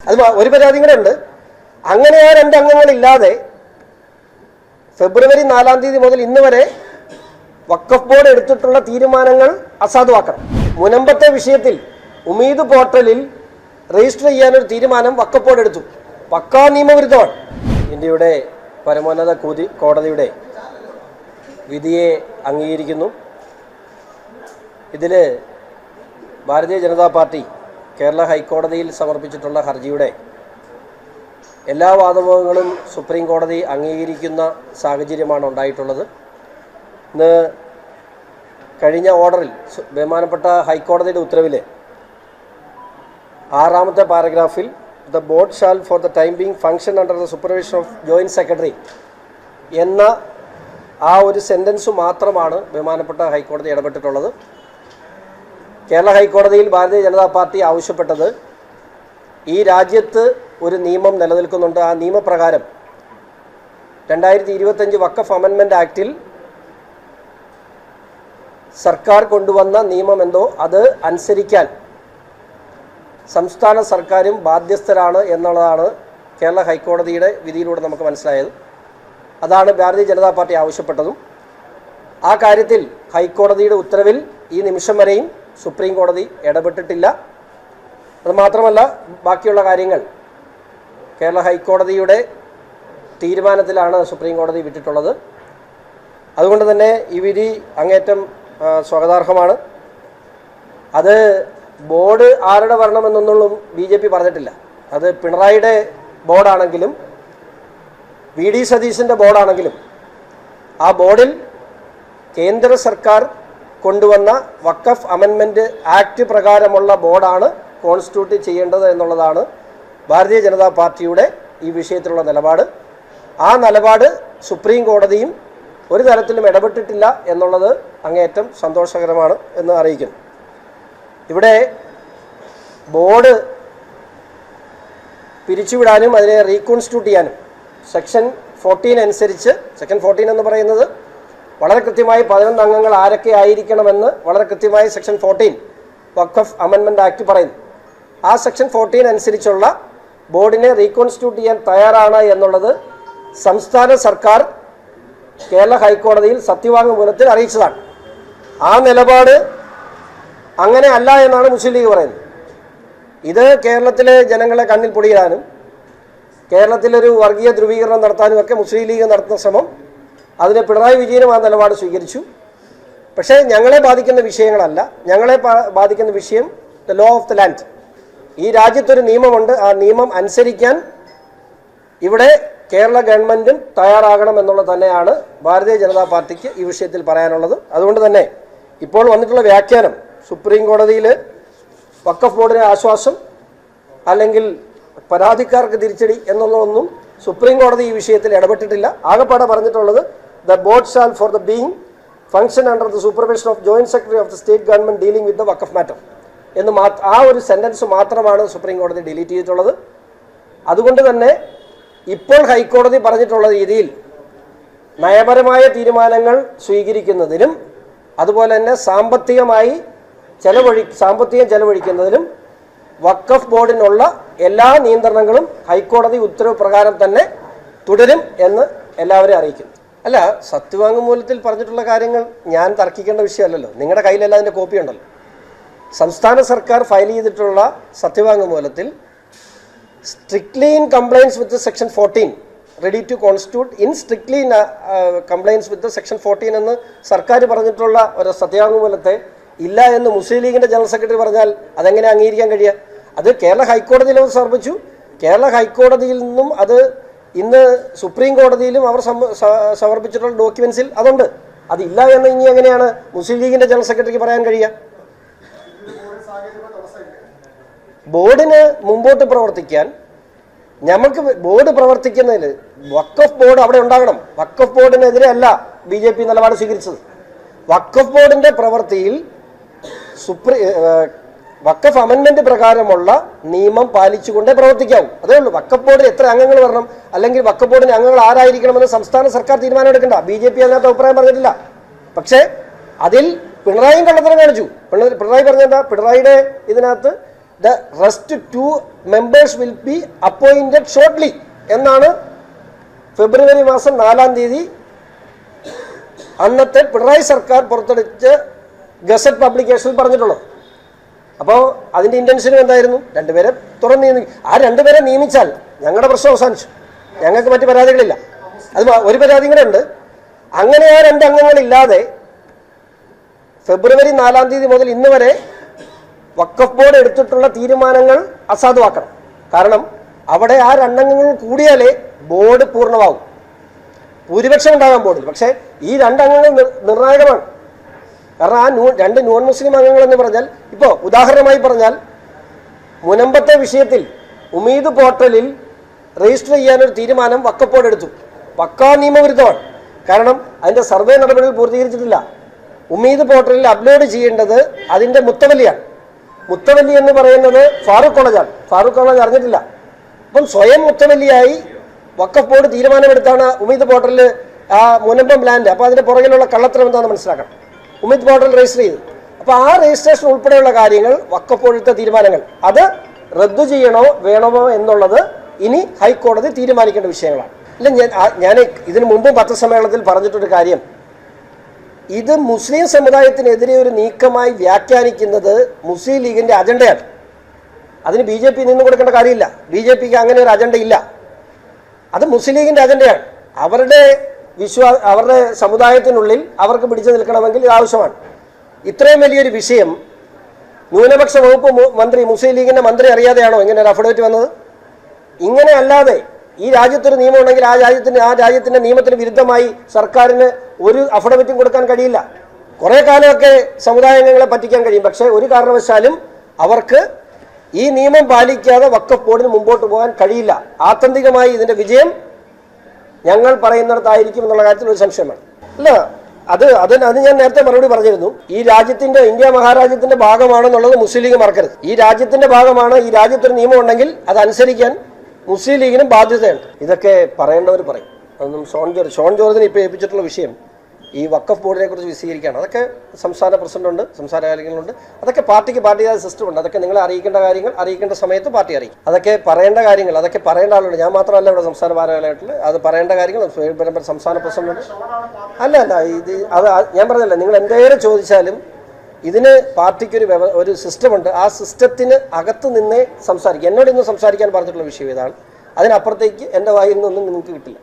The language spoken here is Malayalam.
അത് ഒരു പരാതി കൂടെ ഉണ്ട്. അങ്ങനെ ആ 2 അംഗങ്ങളില്ലാതെ ഫെബ്രുവരി 4-ാം തീയതി മുതൽ ഇന്ന് വരെ വഖഫ് ബോർഡ് എടുത്തിട്ടുള്ള തീരുമാനങ്ങൾ അസാധുവാക്കണം. മുനമ്പത്തെ വിഷയത്തിൽ ഉമീദ് പോർട്ടലിൽ രജിസ്റ്റർ ചെയ്യാനൊരു തീരുമാനം വഖഫ് ബോർഡ് എടുത്തു. പക്കാ നിയമവിരുദ്ധമാണ്. ഇന്ത്യയുടെ പരമോന്നത കോടതിയുടെ വിധിയെ അംഗീകരിക്കുന്നു. ഇതിൽ ഭാരതീയ ജനതാ പാർട്ടി കേരള ഹൈക്കോടതിയിൽ സമർപ്പിച്ചിട്ടുള്ള ഹർജിയുടെ എല്ലാ വാദമുഖങ്ങളും സുപ്രീം കോടതി അംഗീകരിക്കുന്ന സാഹചര്യമാണ് ഉണ്ടായിട്ടുള്ളത്. ഇന്ന് കഴിഞ്ഞ ഓർഡറിൽ ബഹുമാനപ്പെട്ട ഹൈക്കോടതിയുടെ ഉത്തരവിൽ 6-ാമത്തെ പാരഗ്രാഫിൽ the board shall for the time being function under the supervision of joint secretary എന്ന ആ ഒരു സെൻറ്റൻസ് മാത്രമാണ് ബഹുമാനപ്പെട്ട ഹൈക്കോടതി ഇടപെട്ടിട്ടുള്ളത്. കേരള ഹൈക്കോടതിയിൽ ഭാരതീയ ജനതാ പാർട്ടി ആവശ്യപ്പെട്ടത് ഈ രാജ്യത്ത് ഒരു നിയമം നിലനിൽക്കുന്നുണ്ട്. ആ നിയമപ്രകാരം 2025 വഖഫ് അമെൻമെൻറ്റ് ആക്റ്റിൽ സർക്കാർ കൊണ്ടുവന്ന നിയമമെന്തോ അത് അനുസരിക്കാൻ സംസ്ഥാന സർക്കാരും ബാധ്യസ്ഥരാണ് എന്നുള്ളതാണ് കേരള ഹൈക്കോടതിയുടെ വിധിയിലൂടെ നമുക്ക് മനസ്സിലായത്. അതാണ് ഭാരതീയ ജനതാ പാർട്ടി ആവശ്യപ്പെട്ടതും. ആ കാര്യത്തിൽ ഹൈക്കോടതിയുടെ ഉത്തരവിൽ ഈ നിമിഷം വരെയും സുപ്രീം കോടതി ഇടപെട്ടിട്ടില്ല. അതുമാത്രമല്ല, ബാക്കിയുള്ള കാര്യങ്ങൾ കേരള ഹൈക്കോടതിയുടെ തീരുമാനത്തിലാണ് സുപ്രീം കോടതി വിട്ടിട്ടുള്ളത്. അതുകൊണ്ട് തന്നെ ഈ വിധി അങ്ങേറ്റം സ്വാഗതാർഹമാണ്. അത് ബോർഡ് ആരുടെ വരണമെന്നൊന്നും BJP പറഞ്ഞിട്ടില്ല. അത് പിണറായിയുടെ ബോർഡാണെങ്കിലും VD സതീശൻ്റെ ബോർഡാണെങ്കിലും ആ ബോർഡിൽ കേന്ദ്ര സർക്കാർ കൊണ്ടുവന്ന വഖഫ് അമെൻമെൻറ്റ് ആക്ട് പ്രകാരമുള്ള ബോർഡാണ് കോൺസ്റ്റിറ്റ്യൂട്ട് ചെയ്യേണ്ടത് എന്നുള്ളതാണ് ഭാരതീയ ജനതാ പാർട്ടിയുടെ ഈ വിഷയത്തിലുള്ള നിലപാട്. ആ നിലപാട് സുപ്രീം കോടതിയും ഒരു തരത്തിലും ഇടപെട്ടിട്ടില്ല എന്നുള്ളത് അങ്ങേയറ്റം സന്തോഷകരമാണ് എന്ന് അറിയിക്കുന്നു. ഇവിടെ ബോർഡ് പിരിച്ചുവിടാനും അതിനെ റീകോൺസ്റ്റിറ്റ്യൂട്ട് ചെയ്യാനും സെക്ഷൻ 14 അനുസരിച്ച്, സെക്ഷൻ 14 എന്ന് പറയുന്നത് വളരെ കൃത്യമായി 11 അംഗങ്ങൾ ആരൊക്കെ ആയിരിക്കണമെന്ന് വളരെ കൃത്യമായി സെക്ഷൻ 14 വഖഫ് അമെൻമെൻറ്റ് ആക്ട് പറയുന്നു. ആ സെക്ഷൻ 14 അനുസരിച്ചുള്ള ബോർഡിനെ റീകോൺസ്റ്റിറ്റ്യൂട്ട് ചെയ്യാൻ തയ്യാറാണ് എന്നുള്ളത് സംസ്ഥാന സർക്കാർ കേരള ഹൈക്കോടതിയിൽ സത്യവാങ്മൂലത്തിൽ അറിയിച്ചതാണ്. ആ നിലപാട് അങ്ങനെ അല്ല എന്നാണ് മുസ്ലിം ലീഗ് പറയുന്നത്. ഇത് കേരളത്തിലെ ജനങ്ങളെ കണ്ണിൽ പൊടിയിടാനും കേരളത്തിലൊരു വർഗീയ ധ്രുവീകരണം നടത്താനും ഒക്കെ മുസ്ലിം ലീഗ് നടത്തുന്ന ശ്രമം, അതിന് പിണറായി വിജയനും ആ നിലപാട് സ്വീകരിച്ചു. പക്ഷേ ഞങ്ങളെ ബാധിക്കുന്ന വിഷയങ്ങളല്ല. ഞങ്ങളെ ബാധിക്കുന്ന വിഷയം the law of the land. ഈ രാജ്യത്തൊരു നിയമമുണ്ട്. ആ നിയമം അനുസരിക്കാൻ ഇവിടെ കേരള ഗവൺമെൻറ്റും തയ്യാറാകണം എന്നുള്ളത് തന്നെയാണ് ഭാരതീയ ജനതാ പാർട്ടിക്ക് ഈ വിഷയത്തിൽ പറയാനുള്ളത്. അതുകൊണ്ട് തന്നെ ഇപ്പോൾ വന്നിട്ടുള്ള വ്യാഖ്യാനം സുപ്രീം കോടതിയിൽ വഖഫ് ബോർഡിന് ആശ്വാസം അല്ലെങ്കിൽ പരാതിക്കാർക്ക് തിരിച്ചടി എന്നുള്ളതൊന്നും സുപ്രീം കോടതി ഈ വിഷയത്തിൽ ഇടപെട്ടിട്ടില്ല. ആകെപ്പാടെ പറഞ്ഞിട്ടുള്ളത് the board shall for the being function under the supervision of joint secretary of the state government dealing with the Waqf matter എന്ന് ആ ഒരു സെൻറ്റൻസ് മാത്രമാണ് സുപ്രീം കോടതി ഡിലീറ്റ് ചെയ്തിട്ടുള്ളത്. അതുകൊണ്ട് തന്നെ ഇപ്പോൾ ഹൈക്കോടതി പറഞ്ഞിട്ടുള്ള രീതിയിൽ നയപരമായ തീരുമാനങ്ങൾ സ്വീകരിക്കുന്നതിനും അതുപോലെ തന്നെ സാമ്പത്തികം ചെലവഴിക്കുന്നതിനും വഖഫ് ബോർഡിനുള്ള എല്ലാ നിയന്ത്രണങ്ങളും ഹൈക്കോടതി ഉത്തരവ് പ്രകാരം തന്നെ തുടരും എന്ന് എല്ലാവരെയും അറിയിക്കുന്നു. അല്ല, സത്യവാങ്മൂലത്തിൽ പറഞ്ഞിട്ടുള്ള കാര്യങ്ങൾ ഞാൻ തർക്കിക്കേണ്ട വിഷയമല്ലല്ലോ. നിങ്ങളുടെ കയ്യിലെല്ലാം അതിൻ്റെ കോപ്പി ഉണ്ടല്ലോ. സംസ്ഥാന സർക്കാർ ഫയൽ ചെയ്തിട്ടുള്ള സത്യവാങ്മൂലത്തിൽ strictly in compliance with section 14 ready to constitute in strictly in compliance with section 14 എന്ന് സർക്കാർ പറഞ്ഞിട്ടുള്ള ഒരു സത്യവാങ്മൂലത്തെ ഇല്ല എന്ന് മുസ്ലിം ലീഗിൻ്റെ ജനറൽ സെക്രട്ടറി പറഞ്ഞാൽ അതെങ്ങനെ അംഗീകരിക്കാൻ കഴിയുക? അത് കേരള ഹൈക്കോടതിയിൽ അവർ സമർപ്പിച്ചു. കേരള ഹൈക്കോടതിയിൽ നിന്നും അത് ഇന്ന് സുപ്രീം കോടതിയിലും അവർ സമർപ്പിച്ചിട്ടുള്ള ഡോക്യുമെൻസിൽ അതുണ്ട്. അതില്ല എന്ന് ഇനി എങ്ങനെയാണ് മുസ്ലിം ലീഗിൻ്റെ ജനറൽ സെക്രട്ടറിക്ക് പറയാൻ കഴിയുക? ബോർഡിന് മുമ്പോട്ട് പ്രവർത്തിക്കാൻ നമുക്ക് ബോർഡ് പ്രവർത്തിക്കുന്നതിൽ വഖഫ് ബോർഡ് അവിടെ ഉണ്ടാകണം. വഖഫ് ബോർഡിനെതിരെ അല്ല BJP നിലപാട് സ്വീകരിച്ചത്. വഖഫ് ബോർഡിൻ്റെ പ്രവൃത്തിയിൽ വഖഫ് അമെൻമെൻറ്റ് പ്രകാരമുള്ള നിയമം പാലിച്ചുകൊണ്ടേ പ്രവർത്തിക്കാവൂ. അതേ ഉള്ളൂ. വഖഫ് ബോർഡിൽ എത്ര അംഗങ്ങൾ വരണം, അല്ലെങ്കിൽ വഖഫ് ബോർഡിന് അംഗങ്ങൾ ആരായിരിക്കണമെന്ന് സംസ്ഥാന സർക്കാർ തീരുമാനം എടുക്കണ്ട. BJP അതിനകത്ത് അഭിപ്രായം പറഞ്ഞിട്ടില്ല. പക്ഷേ അതിൽ പിണറായിയും കള്ളത്തരം കാണിച്ചു. പിണറായി പറഞ്ഞെന്താ? പിണറായിയുടെ ഇതിനകത്ത് the rest 2 members will be appointed shortly എന്നാണ് ഫെബ്രുവരി മാസം 4-ാം തീയതി അന്നത്തെ പിണറായി സർക്കാർ പുറപ്പെടുവിച്ച ഗസറ്റ് പബ്ലിക്കേഷനിൽ പറഞ്ഞിട്ടുള്ളത്. അപ്പോൾ അതിൻ്റെ ഇൻറ്റൻഷനും എന്തായിരുന്നു? രണ്ടുപേരെ തുറന്ന് നിയമിക്കും. ആ രണ്ടുപേരെ നിയമിച്ചാൽ ഞങ്ങളുടെ പ്രശ്നം അവസാനിച്ചു. ഞങ്ങൾക്ക് മറ്റ് പരാതികളില്ല. അത് ഒരു പരാതി കൂടെ ഉണ്ട്. അങ്ങനെ ആ 2 അംഗങ്ങളില്ലാതെ ഫെബ്രുവരി 4-ാം തീയതി മുതൽ ഇന്ന് വരെ വഖഫ് ബോർഡ് എടുത്തിട്ടുള്ള തീരുമാനങ്ങൾ അസാധുവാക്കണം. കാരണം അവിടെ ആ 2 അംഗങ്ങൾ കൂടിയാലേ ബോർഡ് പൂർണ്ണമാകും. ഭൂരിപക്ഷം ഉണ്ടാകാൻ ബോർഡിൽ. പക്ഷേ ഈ 2 അംഗങ്ങൾ നിർണായകമാണ്. കാരണം ആ 2 നോൺ മുസ്ലിം അംഗങ്ങൾ എന്ന് പറഞ്ഞാൽ, ഇപ്പോൾ ഉദാഹരണമായി പറഞ്ഞാൽ മുനമ്പത്തെ വിഷയത്തിൽ ഉമീദ് പോർട്ടലിൽ രജിസ്റ്റർ ചെയ്യാനൊരു തീരുമാനം വഖഫ് ബോർഡ് എടുത്തു. പക്കാ നിയമവിരുദ്ധമാണ്. കാരണം അതിൻ്റെ സർവേ നടപടികൾ പൂർത്തീകരിച്ചിട്ടില്ല. ഉമീദ് പോർട്ടലിൽ അപ്ലോഡ് ചെയ്യേണ്ടത് അതിൻ്റെ മുത്തവല്ലിയാണ്. മുത്തവല്ലി എന്ന് പറയുന്നത് ഫാറൂഖ് കോളേജാണ്. ഫാറൂഖ് കോളേജ് അറിഞ്ഞിട്ടില്ല. അപ്പം സ്വയം മുത്തവല്ലിയായി വഖഫ് ബോർഡ് തീരുമാനമെടുത്താണ് ഉമീദ് പോർട്ടലിൽ ആ മുനമ്പം ലാൻഡ്. അപ്പോൾ അതിൻ്റെ പുറകിലുള്ള കള്ളത്തരം എന്താണെന്ന് മനസ്സിലാക്കണം. ഉമീദ് പോർട്ടൽ രജിസ്റ്റർ ചെയ്തു. അപ്പോൾ ആ രജിസ്ട്രേഷൻ ഉൾപ്പെടെയുള്ള കാര്യങ്ങൾ വഖഫ് ബോർഡ് എടുത്ത തീരുമാനങ്ങൾ അത് റദ്ദു ചെയ്യണോ വേണമോ എന്നുള്ളത് ഇനി ഹൈക്കോടതി തീരുമാനിക്കേണ്ട വിഷയങ്ങളാണ്. ഇല്ല, ഞാൻ ഇതിനു മുമ്പും പത്രസമ്മേളനത്തിൽ പറഞ്ഞിട്ടൊരു കാര്യം, ഇത് മുസ്ലിം സമുദായത്തിനെതിരെ ഒരു നീക്കമായി വ്യാഖ്യാനിക്കുന്നത് മുസ്ലിം ലീഗിൻ്റെ അജണ്ടയാണ്. അതിന് BJP നിന്ന് കൊടുക്കേണ്ട കാര്യമില്ല. BJPക്ക് അങ്ങനെ ഒരു അജണ്ട ഇല്ല. അത് മുസ്ലിം ലീഗിൻ്റെ അജണ്ടയാണ്. അവരുടെ സമുദായത്തിനുള്ളിൽ അവർക്ക് പിടിച്ചു നിൽക്കണമെങ്കിൽ ഇത് ആവശ്യമാണ്. ഇത്രയും വലിയൊരു വിഷയം ന്യൂനപക്ഷ വകുപ്പ് മന്ത്രി, മുസ്ലിം ലീഗിൻ്റെ മന്ത്രി അറിയാതെയാണോ ഇങ്ങനെ ഒരു അഫിഡവിറ്റ് വന്നത്? ഇങ്ങനെ അല്ലാതെ ഈ രാജ്യത്തൊരു നിയമം ഉണ്ടെങ്കിൽ ആ രാജ്യത്തിൻ്റെ നിയമത്തിന് വിരുദ്ധമായി സർക്കാരിന് ഒരു അഫിഡവിറ്റും കൊടുക്കാൻ കഴിയില്ല. കുറേ കാലമൊക്കെ സമുദായാംഗങ്ങളെ പറ്റിക്കാൻ കഴിയും. പക്ഷേ ഒരു കാരണവശാലും അവർക്ക് ഈ നിയമം പാലിക്കാതെ വഖഫ് ബോർഡിന് മുമ്പോട്ട് പോകാൻ കഴിയില്ല. ആത്യന്തികമായി ഇതിൻ്റെ വിജയം ഞങ്ങൾ പറയുന്നിടത്തായിരിക്കും എന്നുള്ള കാര്യത്തിൽ ഒരു സംശയമാണ്. അല്ല, അത് ഞാൻ നേരത്തെ മറുപടി പറഞ്ഞിരുന്നു. ഈ രാജ്യത്തിൻ്റെ, ഇന്ത്യ മഹാരാജ്യത്തിൻ്റെ ഭാഗമാണെന്നുള്ളത് മുസ്ലിം ലീഗ് മറക്കരുത്. ഈ രാജ്യത്തിൻ്റെ ഭാഗമാണ്. ഈ രാജ്യത്തൊരു നിയമം ഉണ്ടെങ്കിൽ അതനുസരിക്കാൻ മുസ്ലിം ലീഗിനും ബാധ്യതയുണ്ട്. ഇതൊക്കെ പറയേണ്ടവർ പറയും. അതൊന്നും ഷോൺ ജോർജിനെ ഇപ്പോൾ ഏൽപ്പിച്ചിട്ടുള്ള വിഷയം ഈ വഖഫ് ബോർഡിനെ കുറിച്ച് വിശദീകരിക്കുകയാണ്. അതൊക്കെ സംസ്ഥാന പ്രസിഡന്റുണ്ട്, സംസ്ഥാന കാര്യങ്ങളുണ്ട്. അതൊക്കെ പാർട്ടിയുടെ സിസ്റ്റം ഉണ്ട്. അതൊക്കെ നിങ്ങളെ അറിയിക്കേണ്ട കാര്യങ്ങൾ അറിയിക്കേണ്ട സമയത്ത് പാർട്ടി അറിയിക്കും. അതൊക്കെ പറയേണ്ട കാര്യങ്ങൾ അതൊക്കെ പറയേണ്ട ആളുണ്ട്. ഞാൻ മാത്രമല്ല ഇവിടെ സംസ്ഥാന ഭാരവാഹികളായിട്ടുള്ള അത് പറയേണ്ട കാര്യങ്ങൾ സംസ്ഥാന പ്രസിഡന്റ് അല്ല അത് ഞാൻ പറഞ്ഞല്ല. നിങ്ങൾ എന്തേലും ചോദിച്ചാലും ഇതിന് പാർട്ടിക്കൊരു ഒരു സിസ്റ്റമുണ്ട്. ആ സിസ്റ്റത്തിന് അകത്ത് നിന്നേ സംസാരിക്കും. എന്നോട് ഇന്ന് സംസാരിക്കാൻ പറഞ്ഞിട്ടുള്ള വിഷയം ഇതാണ്. അതിനപ്പുറത്തേക്ക് എൻ്റെ വായിൽ നിന്നൊന്നും നിങ്ങൾക്ക് കിട്ടില്ല.